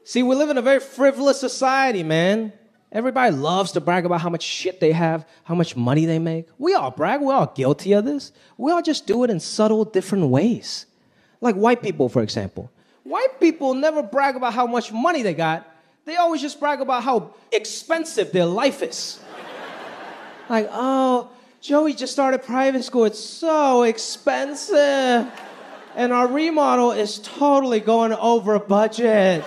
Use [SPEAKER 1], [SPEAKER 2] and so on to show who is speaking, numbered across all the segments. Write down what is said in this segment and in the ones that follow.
[SPEAKER 1] See, we live in a very frivolous society, man. Everybody loves to brag about how much shit they have, how much money they make. We all brag. We're all guilty of this. We all just do it in subtle, different ways. Like white people, for example. White people never brag about how much money they got. They always just brag about how expensive their life is. Like, oh, Joey just started private school. It's so expensive. And our remodel is totally going over budget.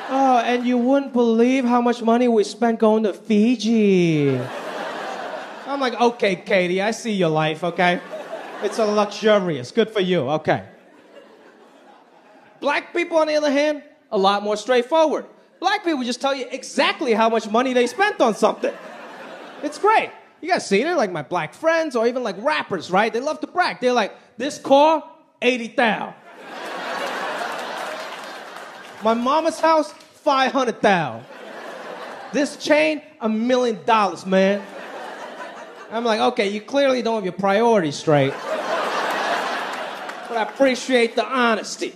[SPEAKER 1] Oh, and you wouldn't believe how much money we spent going to Fiji. I'm like, okay, Katie, I see your life, okay? It's a luxurious. Good for you, okay. Black people, on the other hand, a lot more straightforward. Black people just tell you exactly how much money they spent on something. It's great. You guys see it, like my black friends or even like rappers, right? They love to brag. They're like, this car, 80,000. My mama's house, 500,000. This chain, $1 million, man. I'm like, okay, you clearly don't have your priorities straight. But I appreciate the honesty.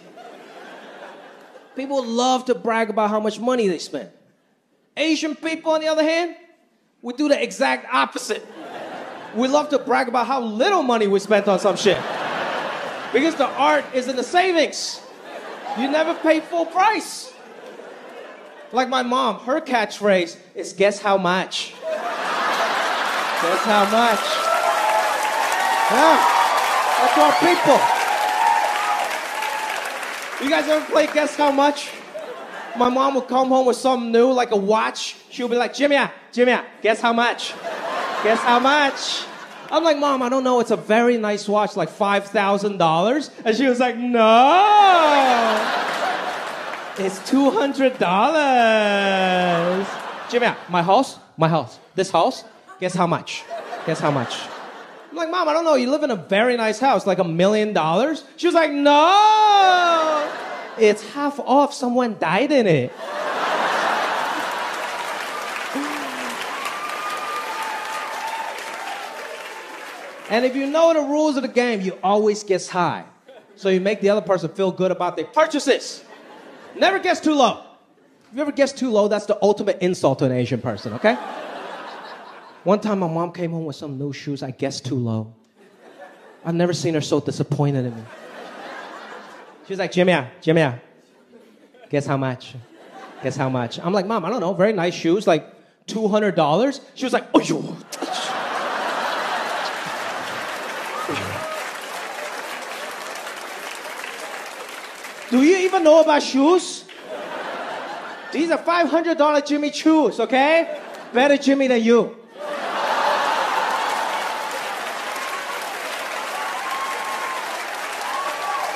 [SPEAKER 1] People love to brag about how much money they spend. Asian people, on the other hand, we do the exact opposite. We love to brag about how little money we spent on some shit. Because the art is in the savings. You never pay full price. Like my mom, her catchphrase is, guess how much? Guess how much? Yeah, that's our people. You guys ever play Guess How Much? My mom would come home with something new, like a watch. She would be like, Jimmy, guess how much? Guess how much? I'm like, Mom, I don't know. It's a very nice watch, like $5,000. And she was like, no. It's $200. Jimmy, my house. This house, guess how much? Guess how much? I'm like, Mom, I don't know. You live in a very nice house, like $1 million? She was like, no. It's half off. Someone died in it. And if you know the rules of the game, you always guess high. So you make the other person feel good about their purchases. Never guess too low. If you ever guess too low, that's the ultimate insult to an Asian person, okay? One time my mom came home with some new shoes. I guessed too low. I've never seen her so disappointed in me. She was like, Jimmy, guess how much? Guess how much? I'm like, Mom, I don't know. Very nice shoes, like $200. She was like, oh, yo. Do you even know about shoes? These are $500 Jimmy shoes, okay? Better Jimmy than you.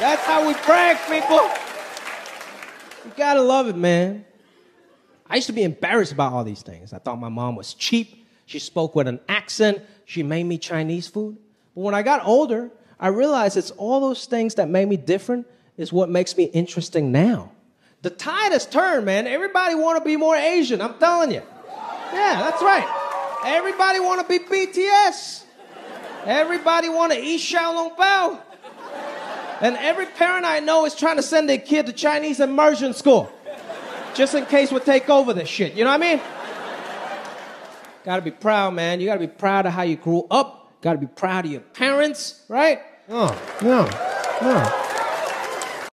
[SPEAKER 1] That's how we brag, people. You gotta love it, man. I used to be embarrassed about all these things. I thought my mom was cheap. She spoke with an accent. She made me Chinese food. But when I got older, I realized it's all those things that made me different is what makes me interesting now. The tide has turned, man. Everybody want to be more Asian, I'm telling you. Yeah, that's right. Everybody want to be BTS. Everybody want to eat Xiaolong Bao. And every parent I know is trying to send their kid to Chinese immersion school. Just in case we take over this shit, you know what I mean? Gotta be proud, man. You gotta be proud of how you grew up. Gotta be proud of your parents, right? Oh, no.